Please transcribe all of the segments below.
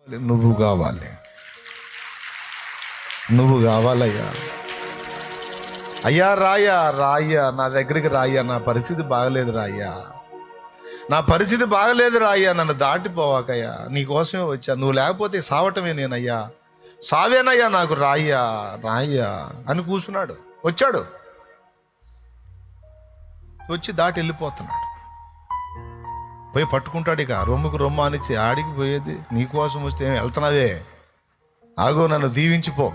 నువ్వు కావాలి, నువ్వు కావాలయ్యా. అయ్యా రాయ్యా, రాయ్యా నా దగ్గరికి రాయ్యా, నా పరిస్థితి బాగలేదు రాయ్యా, నా పరిస్థితి బాగలేదు రాయ్యా, నన్ను దాటిపోవాకయ్యా, నీకోసమే వచ్చా, నువ్వు లేకపోతే సావటమే నేనయ్యా, సావేనయ్యా నాకు, రాయ్యా రాయ్యా అని కూర్చున్నాడు. వచ్చాడు, వచ్చి దాటి వెళ్ళిపోతున్నాడు. పోయి పట్టుకుంటాడు. ఇక రొమ్ముకు రొమ్మ అనిచ్చి ఆడికి పోయేది, నీకోసం వస్తే ఏం వెళ్తున్నావే, ఆగో నన్ను దీవించిపో.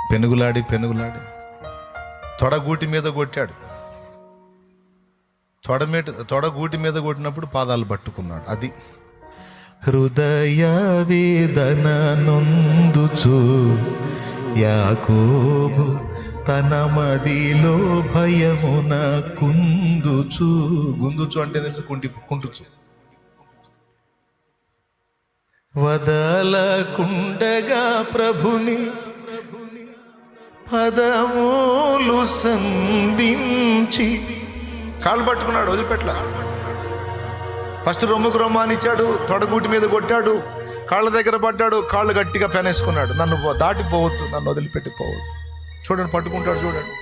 పెనుగులాడి తొడగూటి మీద కొట్టాడు. తొడగూటి మీద కొట్టినప్పుడు పాదాలు పట్టుకున్నాడు. అది హృదయ వేదన నొందుచు యాకోబు తన మదిలో భయమున కుందుచు. గుందుచు అంటే తెలుసు, కుంటుచు. వదలకుండగా ప్రభుని పదములు సంధించి కాళ్ళు పట్టుకున్నాడు, వదిలిపెట్ల. ఫస్ట్ రొమ్ముకు రొమ్మ అనిచ్చాడు, తొడగూటి మీద కొట్టాడు, కాళ్ళ దగ్గర పడ్డాడు, కాళ్ళు గట్టిగా పెనేసుకున్నాడు. నన్ను దాటిపోవద్దు, నన్ను వదిలిపెట్టిపోవద్దు. చూడండి, పట్టుకుంటాడు చూడండి.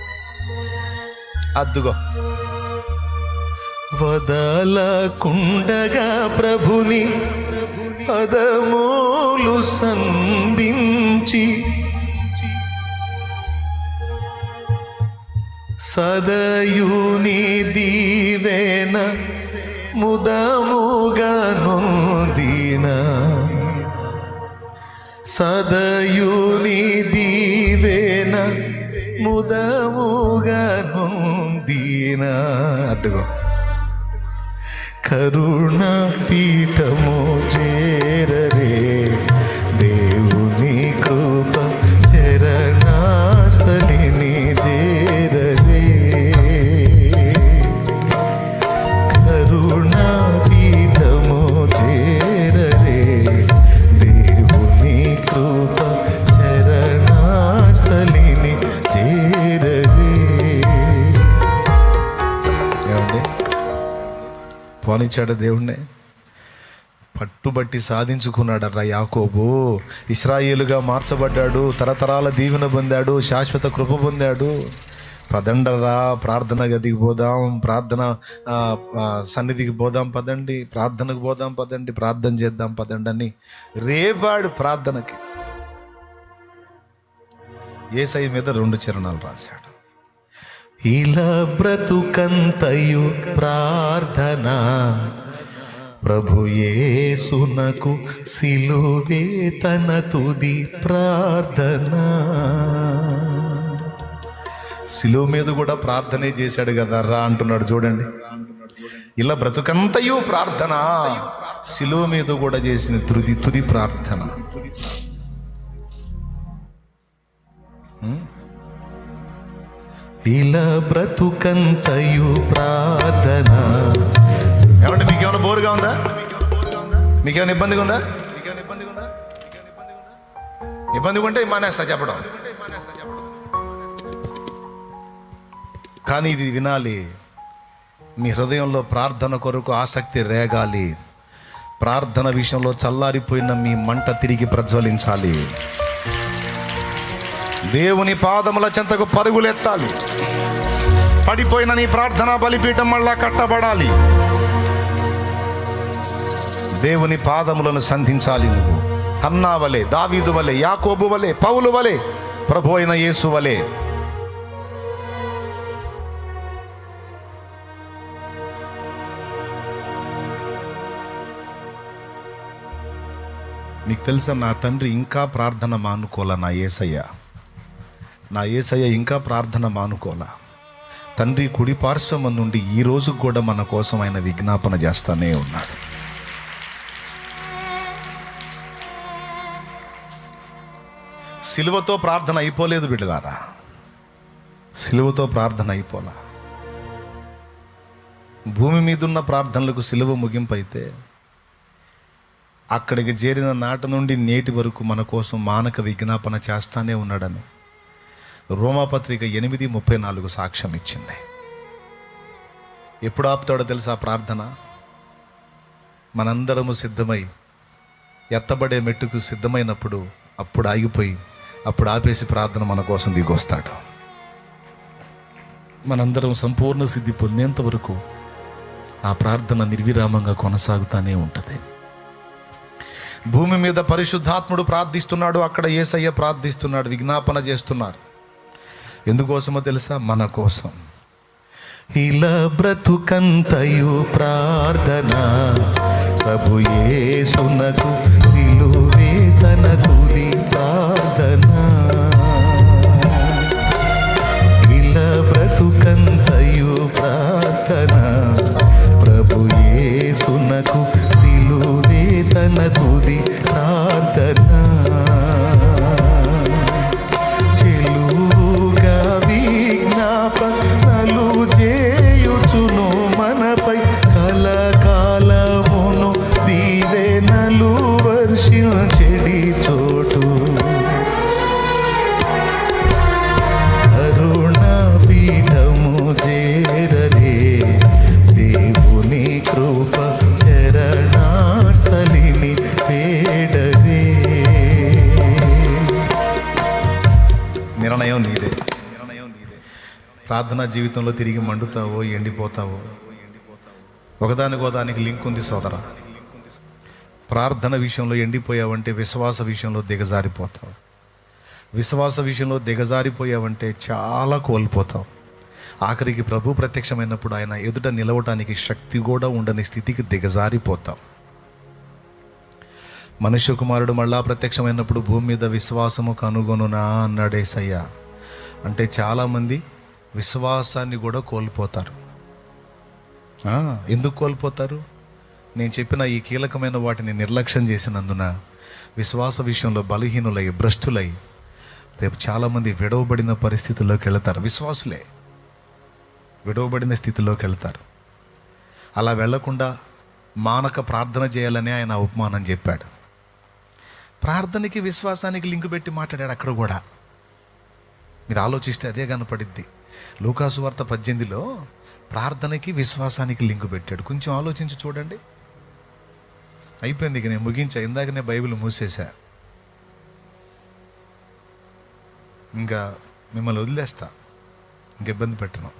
అద్దుగో, వదలకుండగా ప్రభుని పదములు సంధించి సదయుని దీవెన ముదముగా నొందిన, సదయుని దీవెన ముదముగా నొందిన. అడ్డుగో, కరుణ పీఠము చేరరే దేవుని కృప చరణాస్థలిని చేరరే, కరుణ పీఠము చేరరే దేవుని కృప చరణాస్థలిని చేరరే. ఏమండి, పోనిచ్చాడు దేవుణ్ణి, పట్టుబట్టి సాధించుకున్నాడర్రా యాకోబు. ఇశ్రాయేలుగా మార్చబడ్డాడు, తరతరాల దీవెన పొందాడు, శాశ్వత కృప పొందాడు. పదండరా, ప్రార్థన గదికి పోదాం, ప్రార్థన సన్నిధికి పోదాం పదండి, ప్రార్థనకు పోదాం పదండి, ప్రార్థన చేద్దాం పదండి అని రేపాడు ప్రార్థనకి. యేసయ్య మీద 2 చరణాలు రాశాడు. ఇలా బ్రతుకంతయు ప్రార్థన, ప్రభు యేసునకు సిలువే తన తుది ప్రార్థన. సిలువ మీద కూడా ప్రార్థనే చేశాడు కదా రా అంటున్నాడు చూడండి. ఇలా బ్రతుకంతయు ప్రార్థన, సిలువ మీద కూడా చేసిన తుది ప్రార్థన. ఇలా బ్రతుకంతయు ప్రార్థన. ఏమంటే మీకేమైనా బోరుగా ఉందా? మీకేమైనా ఇబ్బందిగా ఉందా? ఇబ్బందిగా ఉంటే మానేస్తా చెప్పడం. కానీ ఇది వినాలి, మీ హృదయంలో ప్రార్థన కొరకు ఆసక్తి రేగాలి. ప్రార్థన విషయంలో చల్లారిపోయిన మీ మంట తిరిగి ప్రజ్వలించాలి. దేవుని పాదముల చెంతకు పరుగులెత్తాలి. పడిపోయిన నీ ప్రార్థన బలిపీఠం మళ్ళా కట్టబడాలి. దేవుని పాదములను సంధించాలి. నువ్వు హన్నా వలె, దావీదు వలె, యాకోబు వలె, పౌలు వలె, ప్రభు అయిన యేసు వలె. మీకు తెలుసా, నా తండ్రి ఇంకా ప్రార్థన మానుకోలా. నా యేసయ్య ఇంకా ప్రార్థన మానుకోలా. తండ్రి కుడి పార్శ్వం నుండి ఈ రోజు కూడా మన కోసం ఆయన విజ్ఞాపన చేస్తానే ఉన్నాడు. సిలువతో ప్రార్థన అయిపోలేదు బిడ్డలారా, సిలువతో ప్రార్థన అయిపోలా. భూమి మీదున్న ప్రార్థనలకు సిలువ ముగింపు అయితే, అక్కడికి చేరిన నాటి నుండి నేటి వరకు మన కోసం మానక విజ్ఞాపన చేస్తానే ఉన్నాడని రోమాపత్రిక 8:34 సాక్ష్యం ఇచ్చింది. ఎప్పుడు ఆపుతాడో తెలుసా ప్రార్థన? మనందరము సిద్ధమై ఎత్తబడే మెట్టుకు సిద్ధమైనప్పుడు అప్పుడు ఆగిపోయి అప్పుడు ఆపేసి ప్రార్థన మన కోసం దిగొస్తాడు. మనందరం సంపూర్ణ సిద్ధి పొందేంత వరకు ఆ ప్రార్థన నిర్విరామంగా కొనసాగుతూనే ఉంటుంది. భూమి మీద పరిశుద్ధాత్ముడు ప్రార్థిస్తున్నాడు, అక్కడ యేసయ్య ప్రార్థిస్తున్నాడు, విజ్ఞాపన చేస్తున్నారు. ఎందుకోసమో తెలుసా? మన కోసం. ఇలా బ్రతుకంతయు ప్రార్థన, ప్రభు యేసునకు సిలువే తన తుది ప్రార్థన. ఇలా బ్రతుకంతయు ప్రార్థన, ప్రభు యేసునకు సిలువే తన తుది ప్రార్థన. చెలుగా విజ్ఞాపనలు చేయుచును మనపై, కలకాలమును దీవెనలు వర్షించెడి చోటు. కరుణా పీఠము చేరదే దేవుని కృప చరణాస్థలిని వేడదే. నిర్ణయం నీదే. ప్రార్థనా జీవితంలో తిరిగి మండుతావో ఎండిపోతావో, ఒకదానికోదానికి లింక్ ఉంది సోదరా. ప్రార్థన విషయంలో ఎండిపోయావంటే విశ్వాస విషయంలో దిగజారిపోతావు. విశ్వాస విషయంలో దిగజారిపోయావంటే చాలా కోల్పోతావు. ఆఖరికి ప్రభు ప్రత్యక్షమైనప్పుడు ఆయన ఎదుట నిలవటానికి శక్తి కూడా ఉండని స్థితికి దిగజారిపోతావు. మనుష్య కుమారుడు మళ్ళా ప్రత్యక్షమైనప్పుడు భూమి మీద విశ్వాసము కనుగొనునా అన్నాడు యేసయ్య. అంటే చాలామంది విశ్వాసాన్ని కూడా కోల్పోతారు. ఎందుకు కోల్పోతారు? నేను చెప్పిన ఈ కీలకమైన వాటిని నిర్లక్ష్యం చేసినందున విశ్వాస విషయంలో బలహీనులై భ్రష్టులై రేపు చాలామంది విడవబడిన పరిస్థితుల్లోకి వెళతారు. విశ్వాసులే విడవబడిన స్థితిలోకి వెళ్తారు. అలా వెళ్లకుండా మానక ప్రార్థన చేయాలని ఆయన ఉపమానం చెప్పాడు. ప్రార్థనకి విశ్వాసానికి లింక్ పెట్టి మాట్లాడాడు అక్కడ కూడా. మీరు ఆలోచిస్తే అదే కనపడిద్ది. లూకాసు వార్త 18లో ప్రార్థనకి విశ్వాసానికి లింకు పెట్టాడు. కొంచెం ఆలోచించి చూడండి. అయిపోయింది, ఇక నేను ముగించా. ఇందాకనే బైబిల్ మూసేశా. ఇంకా మిమ్మల్ని వదిలేస్తా, ఇంక ఇబ్బంది పెట్టను.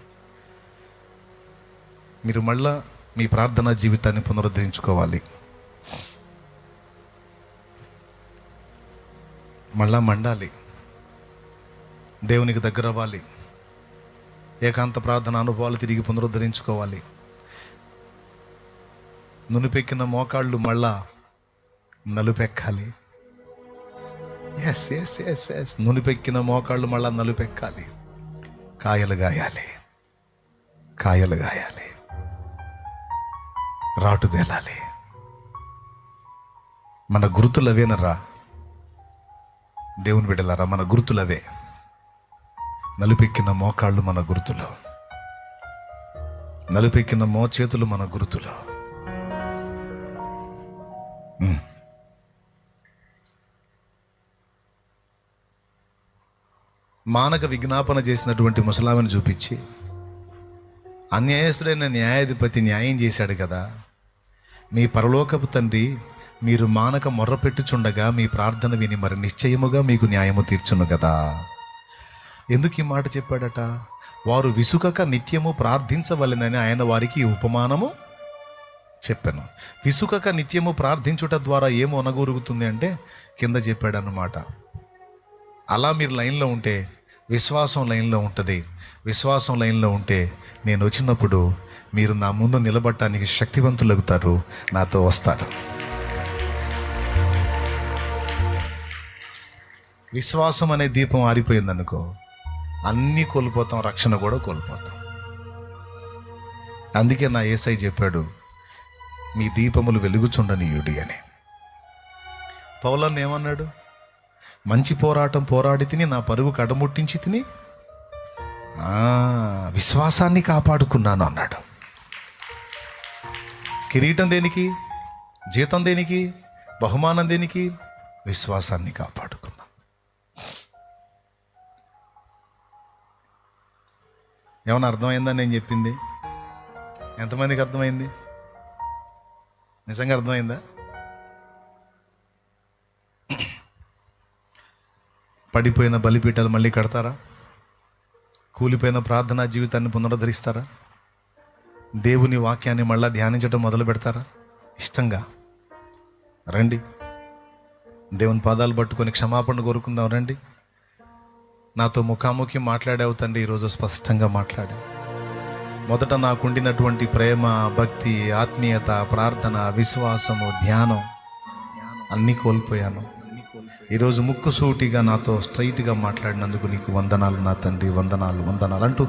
మీరు మళ్ళా మీ ప్రార్థనా జీవితాన్ని పునరుద్ధరించుకోవాలి. మళ్ళా మండాలి, దేవునికి దగ్గర అవ్వాలి, ఏకాంత ప్రార్థన అనుభవాలు తిరిగి పునరుద్ధరించుకోవాలి. నునుపెక్కిన మోకాళ్ళు మళ్ళా నలుపెక్కాలి. ఎస్ ఎస్ ఎస్ ఎస్ నునుపెక్కిన మోకాళ్ళు మళ్ళా నలుపెక్కాలి. కాయలు గాయాలి, కాయలు గాయాలి, రాటు తేలాలి. మన గుర్తులవేనరా దేవుని బిడ్డలారా, మన గుర్తులవే. నలుపెక్కిన మోకాళ్ళు మన గుర్తులు, నలుపెక్కిన మోచేతులు మన గుర్తులు. మానక విజ్ఞాపన చేసినటువంటి ముసలామని చూపించి, అన్యాయస్తుడైన న్యాయాధిపతి న్యాయం చేశాడు కదా, మీ పరలోకపు తండ్రి మీరు మానక మొర్ర పెట్టుచుండగా మీ ప్రార్థన విని మరి నిశ్చయముగా మీకు న్యాయము తీర్చును కదా. ఎందుకు ఈ మాట చెప్పాడట? వారు విసుకక నిత్యము ప్రార్థించవలెనని ఆయన వారికి ఈ ఉపమానము చెప్పాను. విసుకక నిత్యము ప్రార్థించుట ద్వారా ఏమో అనగొరుగుతుంది అంటే కింద చెప్పాడన్నమాట. అలా మీరు లైన్లో ఉంటే విశ్వాసం లైన్లో ఉంటుంది. విశ్వాసం లైన్లో ఉంటే నేను వచ్చినప్పుడు మీరు నా ముందు నిలబడటానికి శక్తివంతులవుతారు, నాతో వస్తారు. విశ్వాసం అనే దీపం ఆరిపోయిందనుకో, అన్నీ కోల్పోతాం, రక్షణ కూడా కోల్పోతాం. అందుకే నా యేసయ్య చెప్పాడు, మీ దీపములు వెలుగుచుండనీయుడి అని. పౌలన్న ఏమన్నాడు? మంచి పోరాటం పోరాడి తిని నా పరుగు కడముట్టించి తిని విశ్వాసాన్ని కాపాడుకున్నాను అన్నాడు. కిరీటం దేనికి? జీతం దేనికి? బహుమానం దేనికి? విశ్వాసాన్ని కాపాడుకున్నా. ఏమన్నా అర్థమైందని నేను చెప్పింది? ఎంతమందికి అర్థమైంది? నిజంగా అర్థమైందా? పడిపోయిన బలిపీఠాలు మళ్ళీ కడతారా? కూలిపోయిన ప్రార్థనా జీవితాన్ని పునరుద్ధరిస్తారా? దేవుని వాక్యాన్ని మళ్ళా ధ్యానించడం మొదలు పెడతారా? ఇష్టంగా రండి, దేవుని పాదాలు పట్టుకొని క్షమాపణ కోరుకుందాం. రండి, నాతో ముఖాముఖి మాట్లాడావు తండ్రి, ఈరోజు స్పష్టంగా మాట్లాడావు. మొదట నాకుండినటువంటి ప్రేమ, భక్తి, ఆత్మీయత, ప్రార్థన, విశ్వాసము, ధ్యానం అన్నీ కోల్పోయాను. ఈరోజు ముక్కుసూటిగా నాతో స్ట్రైట్గా మాట్లాడినందుకు నీకు వందనాలు నా తండ్రి, వందనాలు వందనాలు అంటూ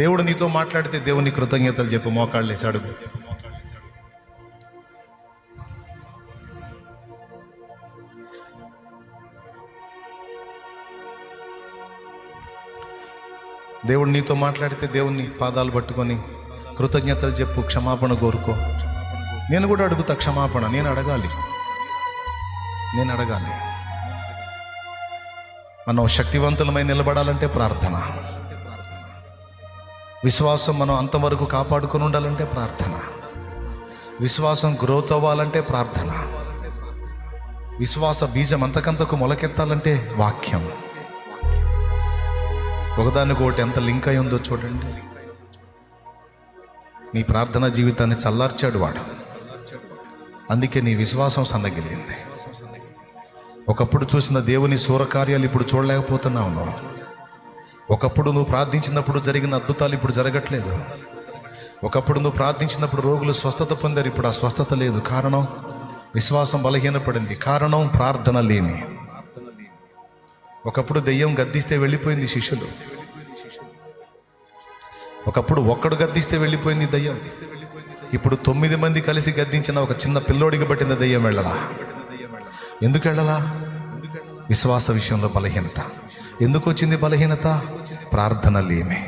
దేవుడు నీతో మాట్లాడితే దేవుని కృతజ్ఞతలు చెప్పు. మోకాళ్ళు వేసి అడుగు. దేవుడు నీతో మాట్లాడితే దేవుని పాదాలు పట్టుకొని కృతజ్ఞతలు చెప్పు, క్షమాపణ కోరుకో. నేను కూడా అడుగుతా క్షమాపణ. నేను అడగాలి. మనం శక్తివంతులమై నిలబడాలంటే ప్రార్థన. విశ్వాసం మనం అంతవరకు కాపాడుకొని ఉండాలంటే ప్రార్థన. విశ్వాసం గ్రోత్ అవ్వాలంటే ప్రార్థన. విశ్వాస బీజం అంతకంతకు మొలకెత్తాలంటే వాక్యం. ఒకదానికొకటి ఎంత లింక్ అయి ఉందో చూడండి. నీ ప్రార్థనా జీవితాన్ని చల్లార్చాడు వాడు, అందుకే నీ విశ్వాసం సన్నగిల్లింది. ఒకప్పుడు చూసిన దేవుని సూరకార్యాలు ఇప్పుడు చూడలేకపోతున్నావు. ఒకప్పుడు నువ్వు ప్రార్థించినప్పుడు జరిగిన అద్భుతాలు ఇప్పుడు జరగట్లేదు. ఒకప్పుడు నువ్వు ప్రార్థించినప్పుడు రోగులు స్వస్థత పొందారు, ఇప్పుడు ఆ స్వస్థత లేదు. కారణం విశ్వాసం బలహీనపడింది. కారణం ప్రార్థన లేమి. ఒకప్పుడు దెయ్యం గద్దిస్తే వెళ్ళిపోయింది శిష్యులు. ఒకప్పుడు ఒక్కడు గద్దిస్తే వెళ్ళిపోయింది దెయ్యం. ఇప్పుడు 9 మంది కలిసి గద్దించిన ఒక చిన్న పిల్లోడికి పట్టిన దెయ్యం వెళ్ళలా. ఎందుకు వెళ్ళలా? విశ్వాస విషయంలో బలహీనత. ఎందుకు వచ్చింది బలహీనత? ప్రార్థన లేమి.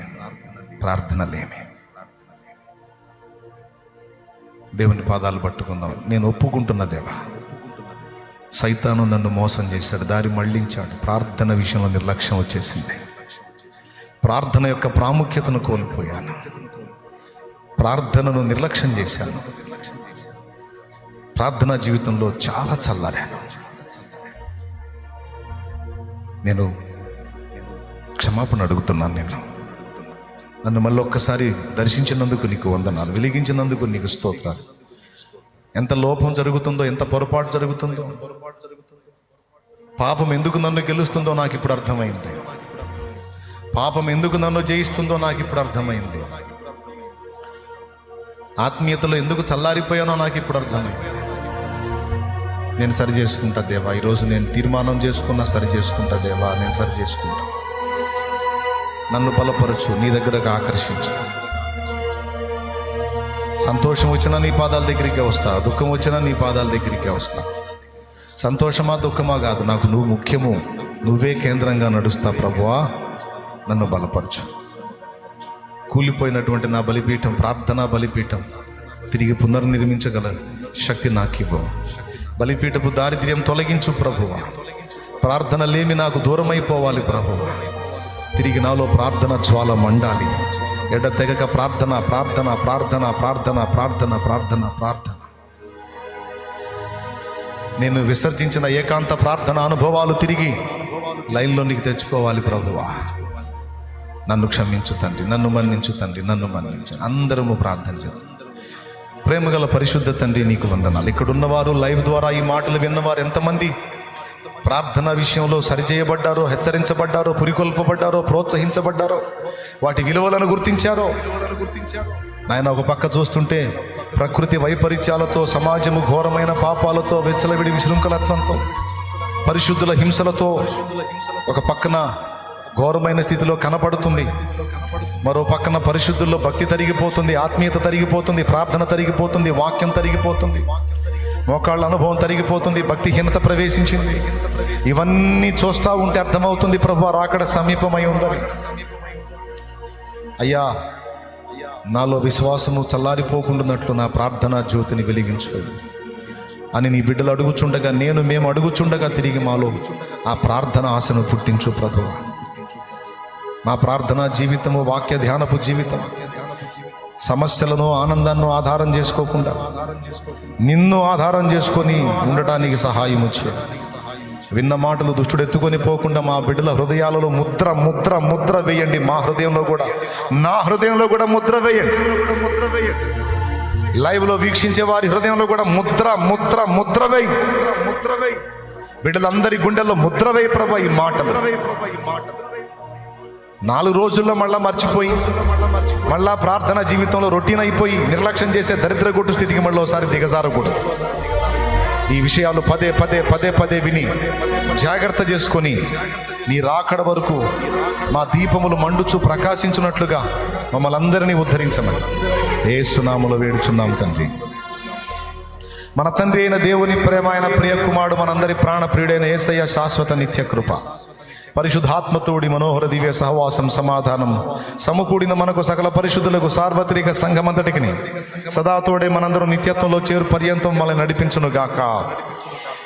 దేవుని పాదాలు పట్టుకుందాం. నేను ఒప్పుకుంటున్న దేవా, సైతాను నన్ను మోసం చేశాడు, దారి మళ్లించాడు. ప్రార్థన విషయంలో నిర్లక్ష్యం వచ్చేసింది. ప్రార్థన యొక్క ప్రాముఖ్యతను కోల్పోయాను. ప్రార్థనను నిర్లక్ష్యం చేశాను. ప్రార్థనా జీవితంలో చాలా చల్లారాను. నేను క్షమాపణ అడుగుతున్నాను. నన్ను మళ్ళీ ఒక్కసారి దర్శించినందుకు నీకు వందనాలు, వెలిగించినందుకు నీకు స్తోత్రాలు. ఎంత లోపం జరుగుతుందో, ఎంత పొరపాటు జరుగుతుందో, పాపం ఎందుకు నన్ను గెలుస్తుందో నాకు ఇప్పుడు అర్థమైంది. పాపం ఎందుకు నన్ను జయిస్తుందో నాకు ఇప్పుడు అర్థమైంది. ఆత్మీయతలో ఎందుకు చల్లారిపోయానో నాకు ఇప్పుడు అర్థమైంది. నేను సరి చేసుకుంటా దేవా. ఈరోజు నేను తీర్మానం చేసుకున్నా, సరి చేసుకుంటా దేవా. నేను సరి చేసుకుంటా. నన్ను బలపరచు, నీ దగ్గరకు ఆకర్షించు. సంతోషం వచ్చినా నీ పాదాల దగ్గరికే వస్తా, దుఃఖం వచ్చినా నీ పాదాల దగ్గరికే వస్తా. సంతోషమా దుఃఖమా కాదు, నాకు నువ్వు ముఖ్యము. నువ్వే కేంద్రంగా నడుస్తా ప్రభువా. నన్ను బలపరచు. కూలిపోయినటువంటి నా బలిపీఠం, ప్రార్థనా బలిపీఠం తిరిగి పునర్నిర్మించగల శక్తి నాకివ్వు. బలిపీఠపు దారిద్ర్యం తొలగించు ప్రభువా. ప్రార్థన లేమి నాకు దూరమైపోవాలి ప్రభువా. తిరిగి నాలో ప్రార్థన జ్వాల మండాలి. ఎడతెగక ప్రార్థన ప్రార్థన ప్రార్థన ప్రార్థన ప్రార్థన ప్రార్థన ప్రార్థన. నేను విసర్జించిన ఏకాంత ప్రార్థన అనుభవాలు తిరిగి లైన్లో నీకు తెచ్చుకోవాలి ప్రభువా. నన్ను క్షమించు తండ్రి, నన్ను మన్నించు తండ్రి, నన్ను మన్నించు. అందరము ప్రార్థన చేద్దాం. ప్రేమగల పరిశుద్ధ తండ్రి నీకు వందనాలు. ఇక్కడ ఉన్నవారు, లైవ్ ద్వారా ఈ మాటలు విన్నవారు ఎంతమంది ప్రార్థన విషయంలో సరిచేయబడ్డారో, హెచ్చరించబడ్డారో, పురికొల్పబడ్డారో, ప్రోత్సహించబడ్డారో, వాటి విలువలను గుర్తించారో నాయన. ఒక పక్క చూస్తుంటే ప్రకృతి వైపరీత్యాలతో, సమాజము ఘోరమైన పాపాలతో, వెచ్చలవిడి విశృంఖలత్వంతో, పరిశుద్ధుల హింసలతో ఒక పక్కన ఘోరమైన స్థితిలో కనపడుతుంది. మరో పక్కన పరిశుద్ధుల్లో భక్తి తరిగిపోతుంది, ఆత్మీయత తరిగిపోతుంది, ప్రార్థన తరిగిపోతుంది, వాక్యం తరిగిపోతుంది, మోకాళ్ళ అనుభవం తరిగిపోతుంది, భక్తిహీనత ప్రవేశించింది. ఇవన్నీ చూస్తూ ఉంటే అర్థమవుతుంది ప్రభు రాకడ సమీపమై ఉందని. అయ్యా, నాలో విశ్వాసము చల్లారిపోకుండాన్నట్లు నా ప్రార్థనా జ్యోతిని వెలిగించు అని నీ బిడ్డలు అడుగుచుండగా, మేము అడుగుచుండగా తిరిగి మాలో ఆ ప్రార్థన ఆశను పుట్టించు ప్రభు. మా ప్రార్థనా జీవితము, వాక్య ధ్యానపు జీవితం సమస్యలను ఆనందాన్ని ఆధారం చేసుకోకుండా నిన్ను ఆధారం చేసుకొని ఉండటానికి సహాయం వచ్చే విన్న మాటలు దుష్టుడు ఎత్తుకొని పోకుండా మా బిడ్డల హృదయాలలో ముద్ర ముద్ర ముద్ర వేయండి. మా హృదయంలో కూడా, నా హృదయంలో కూడా ముద్ర వేయండి. లైవ్లో వీక్షించే వారి హృదయంలో కూడా ముద్ర ముద్ర ముద్ర వేయి. బిడ్డలందరి గుండెల్లో ముద్ర వేయి ప్రభా. ఈ మాటలు 4 రోజుల్లో మళ్ళా మర్చిపోయి, మళ్ళా ప్రార్థన జీవితంలో రొటీన్ అయిపోయి నిర్లక్ష్యం చేసే దరిద్ర కొట్టు స్థితికి మళ్ళీ ఒకసారి దిగజారకూడదు. ఈ విషయాలు పదే పదే పదే పదే విని జాగ్రత్త చేసుకొని నీ రాకడ వరకు మా దీపములు మండుచు ప్రకాశించున్నట్లుగా మమ్మల్ని అందరినీ ఉద్ధరించమని యేసు నామములో వేడుచున్నాం తండ్రి. మన తండ్రి అయిన దేవుని ప్రేమ, అయిన ప్రియ కుమారుడు, మనందరి ప్రాణ ప్రియుడైన యేసయ్య శాశ్వత నిత్య కృప, పరిశుద్ధాత్మతోడి మనోహర దివ్య సహవాసం, సమాధానం సమకూడిన మనకు సకల పరిశుద్ధులకు సార్వత్రిక సంఘమంతటికి సదాతోడే మనందరం నిత్యత్వంలో చేరు పర్యంతం మనల్ని నడిపించును గాక.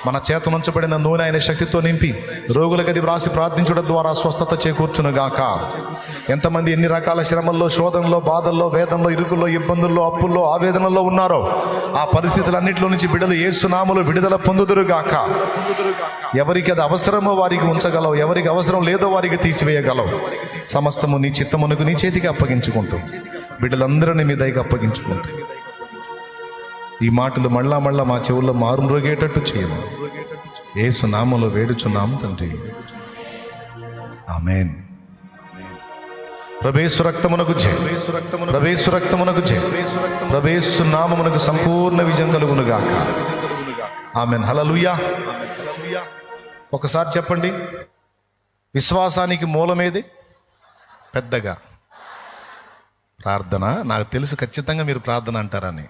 మన చేత నుంచబడిన నూనె ఆయన శక్తితో నింపి రోగుల గది వ్రాసి ప్రార్థించడం ద్వారా స్వస్థత చేకూర్చును గాక. ఎంతమంది ఎన్ని రకాల శ్రమల్లో, శోధనలో, బాధల్లో, వేదనలో, ఇరుకుల్లో, ఇబ్బందుల్లో, అప్పుల్లో, ఆవేదనలో ఉన్నారో ఆ పరిస్థితులన్నింటిలో నుంచి బిడ్డలు యేసు నామములో విడుదల పొందుదురు గాక. ఎవరికి అది అవసరమో వారికి ఉంచగలవు, ఎవరికి అవసరం లేదో వారికి తీసివేయగలవు. సమస్తము నీ చిత్తమునకు నీ చేతికి అప్పగించుకుంటూ బిడ్డలందరినీ మీ దయకి అప్పగించుకుంటూ ఈ మాటలు మళ్ళా మళ్ళా మా చెవుల్లో మారుమ్రోగేటట్టు చేయము. యేసు నామములో వేడుచున్నాం తండ్రి, ఆమేన్. ప్రభేసు రక్తమునకు జయ, ప్రభేసు రక్తమునకు జయ, ప్రభేసు నామమునకు సంపూర్ణ విజయం కలుగును గాక. ఆమేన్. హల్లెలూయా. ఒకసారి చెప్పండి, విశ్వాసానికి మూలమేది? పెద్దగా ప్రార్థన. నాకు తెలుసు ఖచ్చితంగా మీరు ప్రార్థన అంటారని.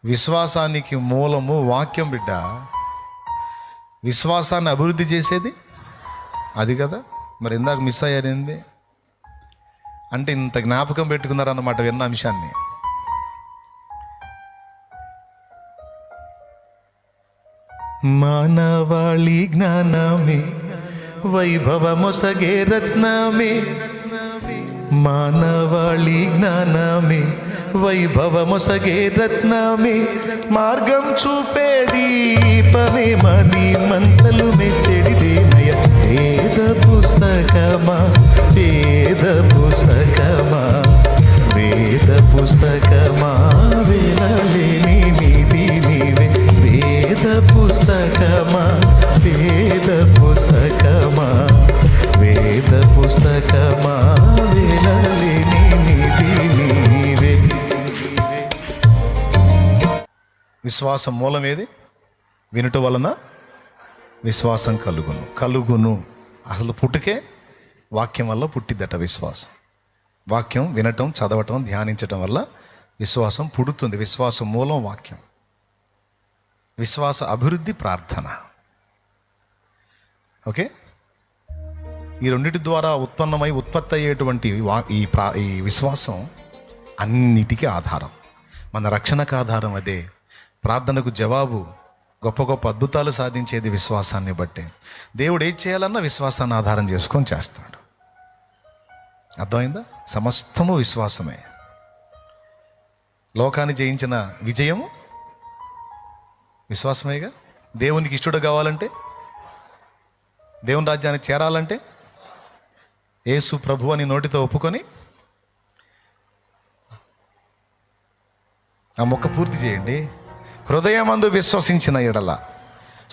విశ్వాసానికి మూలము వాక్యం బిడ్డ. విశ్వాసాన్ని అభివృద్ధి చేసేది అది కదా. మరి ఇందాక మిస్ అయ్యారేంది అంటే ఇంత జ్ఞాపకం పెట్టుకున్నారన్నమాట విన్న అంశాన్ని. మానవాళి జ్ఞానమే వైభవమొసగే రత్నమే, మానవాళి జ్ఞానమే వైభవమొసగే రత్నమే, మార్గం చూపే దీపమే, మది మంతలు మెచ్చడిదేనయ. వేద పుస్తకమా, వేద పుస్తకమా, వేద పుస్తకమా, వినలేని నిధి నీవే. వేద పుస్తకమా, వేద పుస్తకమా, వేద పుస్తకమా, వినలేని నిధి నీవే. విశ్వాసం మూలం ఏది? వినుట వలన విశ్వాసం కలుగును. కలుగును అసలు పుట్టుకే వాక్యం వల్ల పుట్టిద్దట విశ్వాసం. వాక్యం వినటం, చదవటం, ధ్యానించటం వల్ల విశ్వాసం పుడుతుంది. విశ్వాసం మూలం వాక్యం. విశ్వాస అభివృద్ధి ప్రార్థన. ఓకే, ఈ రెండిటి ద్వారా ఉత్పన్నమై ఉత్పత్తి అయ్యేటువంటి ఈ విశ్వాసం అన్నిటికీ ఆధారం. మన రక్షణకు ఆధారం అదే. ప్రార్థనకు జవాబు, గొప్ప గొప్ప అద్భుతాలు సాధించేది విశ్వాసాన్ని బట్టే. దేవుడు ఏం చేయాలన్నా విశ్వాసాన్ని ఆధారం చేసుకొని చేస్తాడు. అర్థమైందా? సమస్తము విశ్వాసమే. లోకాన్ని జయించిన విజయము విశ్వాసమేగా. దేవునికి ఇష్టడు కావాలంటే, దేవుని రాజ్యానికి చేరాలంటే యేసు ప్రభు అని నోటితో ఒప్పుకొని ఆ మొక్క పూర్తి చేయండి. హృదయమందు విశ్వసించిన ఎడల.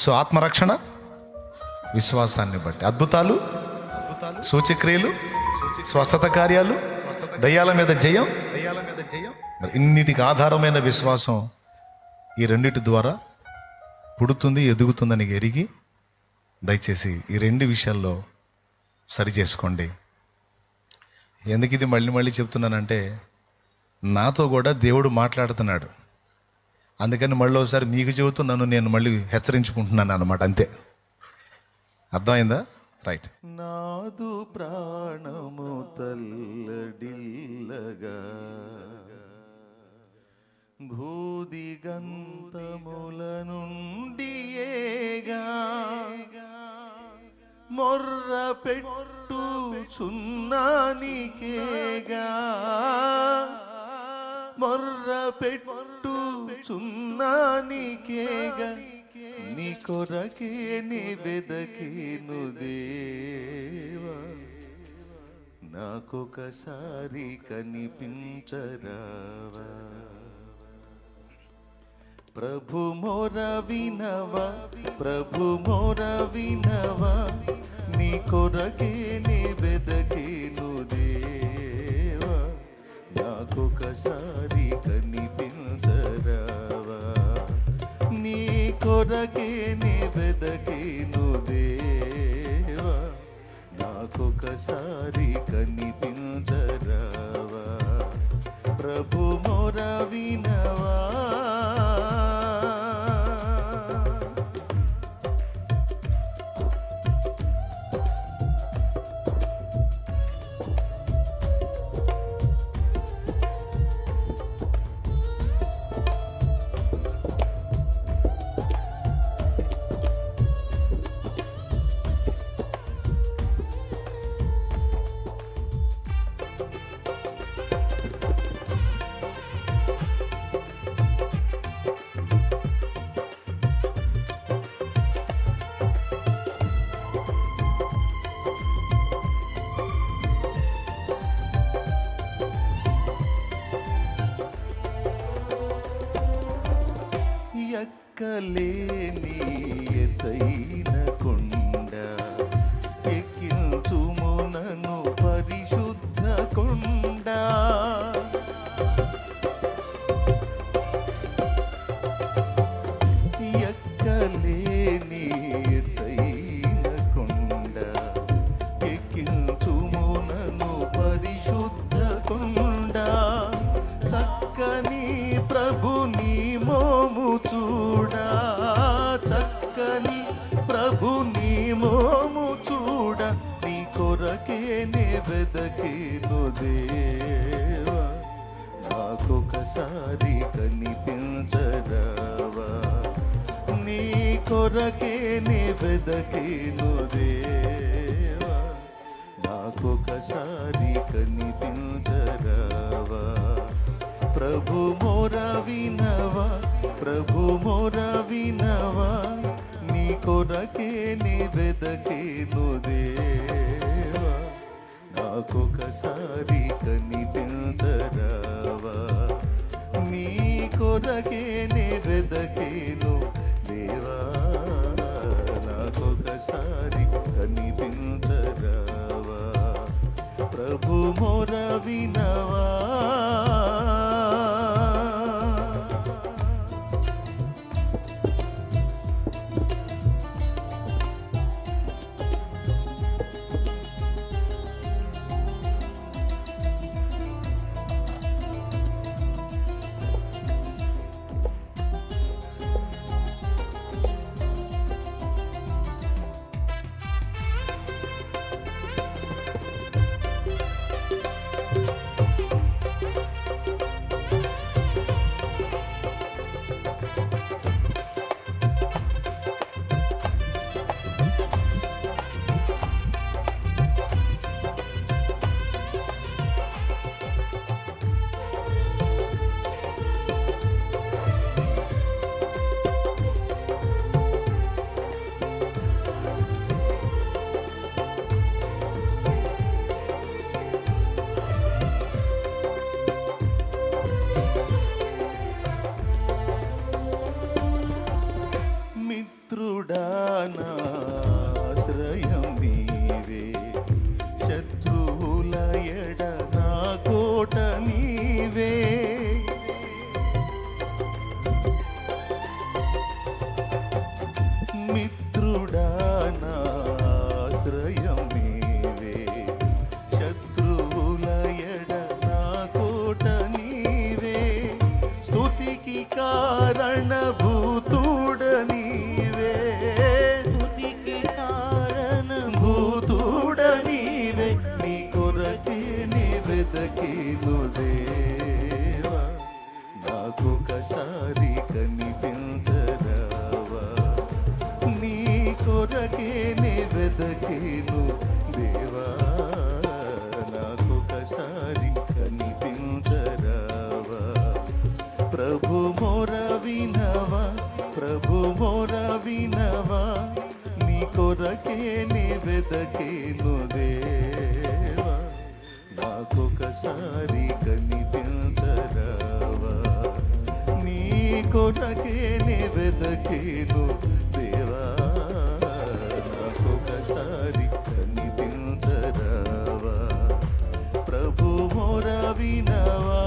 సో ఆత్మరక్షణ విశ్వాసాన్ని బట్టి, అద్భుతాలు, సూచక్రియలు, స్వస్థత కార్యాలు, దయ్యాల మీద జయం, మరి ఇన్నిటికి ఆధారమైన విశ్వాసం ఈ రెండిటి ద్వారా పుడుతుంది, ఎదుగుతుందని ఎరిగి దయచేసి ఈ రెండు విషయాల్లో సరి చేసుకోండి. ఎందుకు ఇది మళ్ళీ మళ్ళీ చెప్తున్నానంటే, నాతో కూడా దేవుడు మాట్లాడుతున్నాడు. అందుకని మళ్ళీ ఒకసారి మీకు చెబుతూ నన్ను నేను మళ్ళీ హెచ్చరించుకుంటున్నాను అన్నమాట. అంతే. అర్థమైందా? రైట్. నాదు ప్రాణము తల్లడిల్లగా భూదిగంతముల నుండి ఏగా మొర్ర పెట్టు చున్నానికేగా మొర్ర పెట్టుచున్నానికేగా నీ కొరకే నీ వెదకేను దేవా నాకొకసారి కనిపించరావా ప్రభు మోర వినవా ప్రభు మోర వినవా నీ కొరకే నీ వెదకేను దేవా నాకొకసారి కనిపించరావా నీ కొరకే నీ వెదకేను దేవా నాకొకసారి కనిపించరావా ప్రభు మోర వినవా ఎక్కలేని ఎత్తైన కొండ ఎక్కించుము నన్ను పరిశుద్ధ కొండ ఎక్కలేని ఎత్తైన కొండ ఎక్కించుము నన్ను పరిశుద్ధ కొండ చక్కని ప్రభుని మోము చూడా చక్కని ప్రభుని మోము చూడ నీ కొరకే నే వెదకేను దేవా నాకొకసారి కనిపించరావా నీ కొరకే నే వెదకేను దేవా నాకొకసారి కనిపించరావా ప్రభు మోర వినవా ప్రభు మోర వినవా నీ కొరకే నీ వెదకేను దేవా నాకొకసారి కనిపించరావా నీ కొరకే నీ వెదకేను దేవా నాకొకసారి కనిపించరావా ప్రభు మోర వినవా మిత్రుడానాశ్రయం నీవే శత్రువుల ఎడ నా కోట నీవే మిత్రుడానాశ్రయం నీవే శత్రువుల ఎడ నా కోట నీవే స్తుతికి కారణభూతుడ నీవే స్తుతికి కారణభూతుడ నీవే నీ కొరకే నీ వెదకేను దేవా నాకొకసారి కనిపించరావా నీ కొరకే నీ వెదకేను దేవా నాకొకసారి కనిపించరావా ప్రభు మొర వినవా, ప్రభు మొర వినవా, నీ కొరకే నీ వెదకేను దేవా, నాకొకసారి కనిపించరావా, నీ కొరకే నీ వెదకేను దేవా, నాకొకసారి కనిపించరావా, ప్రభు మొర వినవా.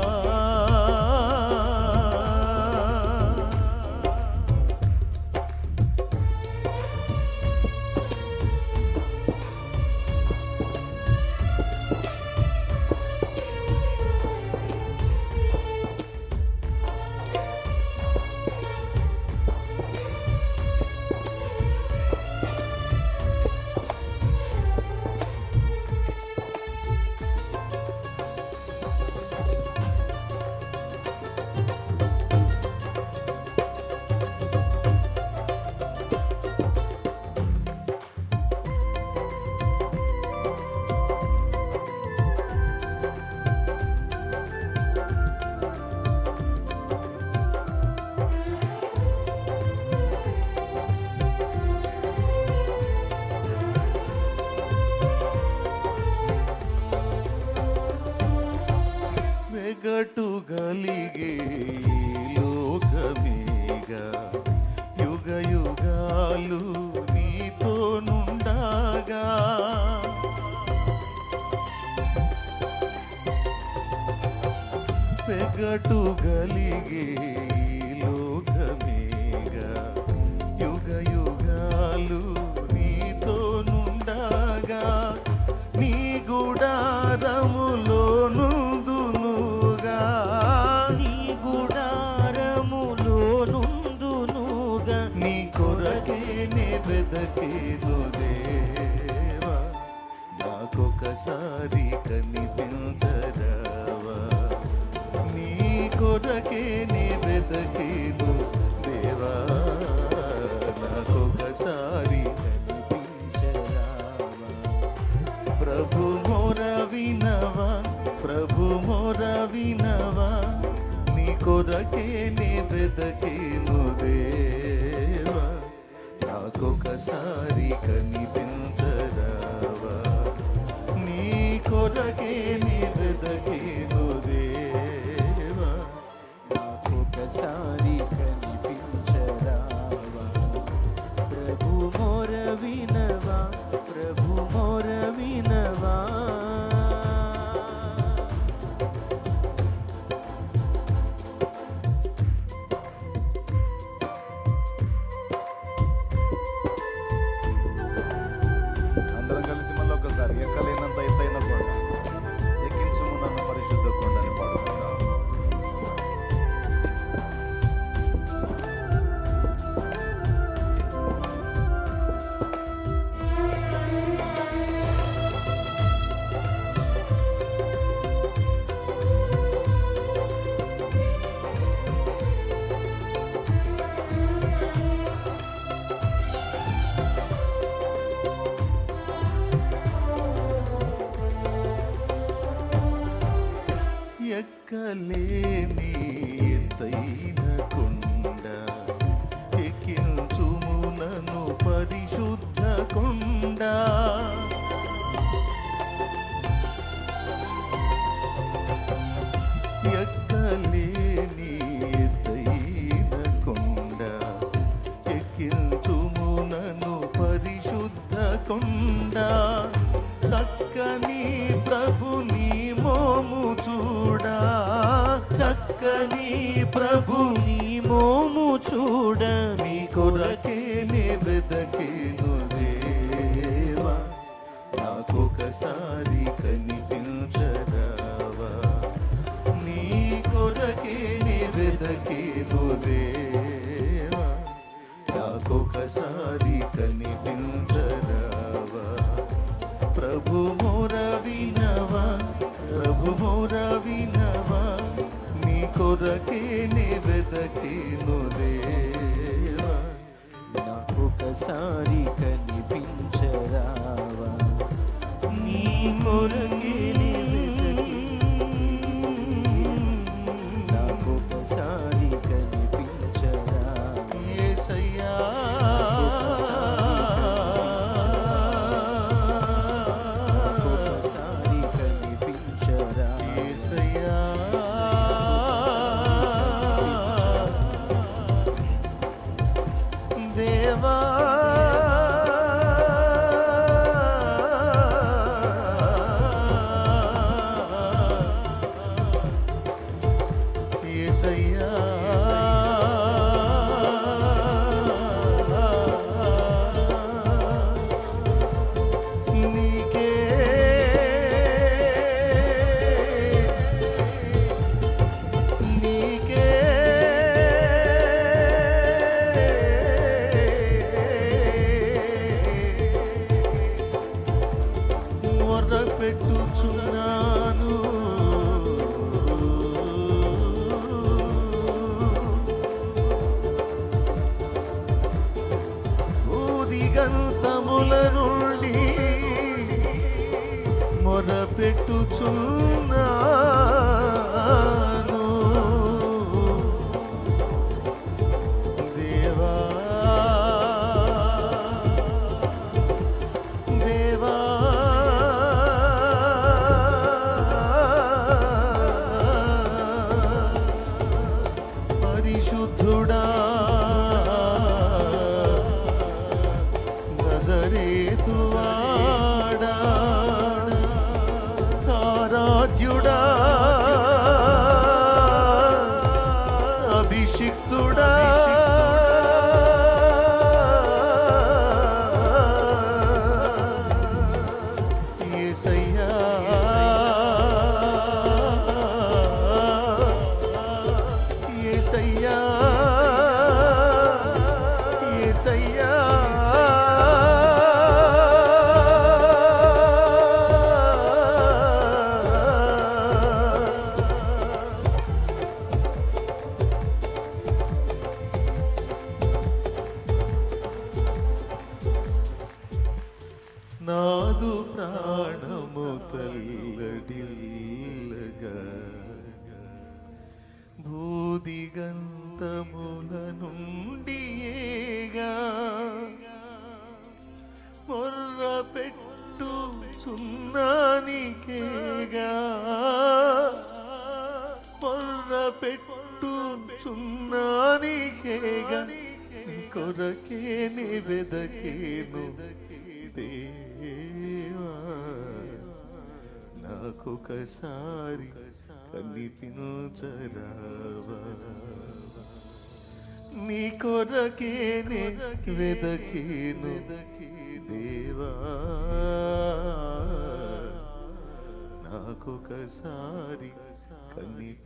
వెగటుగలిగే లోకమేగా, యుగ యుగాలు నీతో నుండగా, వెగటుగలిగే లోకమేగా, యుగ యుగాలు నీతో నుండగా, నీ గుడారములోను నీ కొరకే నే వెదకేను దేవా, నాకొకసారి కనిపించరావా, నీ కొరకే నే వెదకేను దేవా, నాకొకసారి కనిపించరావా, ప్రభు మొర వినవా, ప్రభు మొర వినవా, నీ కొరకే నే వెదకేను దేవా, నాకొకసారి కనిపించరావా, నీ కొరకే నే వెదకేను దేవా, నాకొకసారి కనిపించరావా, ప్రభు మొర వినవా, ప్రభు మొర వినవా. అందరం కలిసి మళ్ళీ ఒకసారి ఎక్కలేనంత ఎత్తైన కొండ, ఎక్కించుము నన్ను పరిశుద్ధ కొండని పాడుకుందాం. ఎక్కలేని ఎత్తైన కొండ, ఎక్కించుము నన్ను పరిశుద్ధ కొండ, ఎక్కలేని ఎత్తైన కొండ, ఎక్కించుము నన్ను పరిశుద్ధ కొండ, చక్కని ప్రభుని మోము చూడా, చక్కని ప్రభుని మోము చూడ, నీ కొరకే నే వెదకేను దేవా, నాకొకసారి కనిపించరావా, నీ కొరకే నే వెదకేను దేవా, నాకొకసారి కనిపించరావా, ప్రభు మొర వినవా, ప్రభు మొర వినవా, నీ కొరకే నే వెదకేను దేవా, నాకొకసారి కనిపించరావా, నీ కొరకే నే వెదకేను, నాకొకసారి దేవా యేసయ్యా నీకే నీకే మొర్రపెట్టుచున్నాను ఊదిగంతముల నుండి మొరపెట్టుచున్నాను దేవా దేవా పరిశుద్ధుడా నజరేతువాడా ఆరాధ్యుడా అభిషిక్తుడా యేసయ్యా యేసయ్యా యేసయ్యా నాదు ప్రాణము తల్లడిల్లగా భూదిగంతముల నుండియేగా మొర్రపెట్టు చున్నానికేగా మొర్రపెట్టు చున్నానికేగా కొరకే వెదకేను దేవా నాకొకసారి కనిపించరావా నీ కొరకేనే వెదకేను దేవా నాకొకసారి కనిపించరావా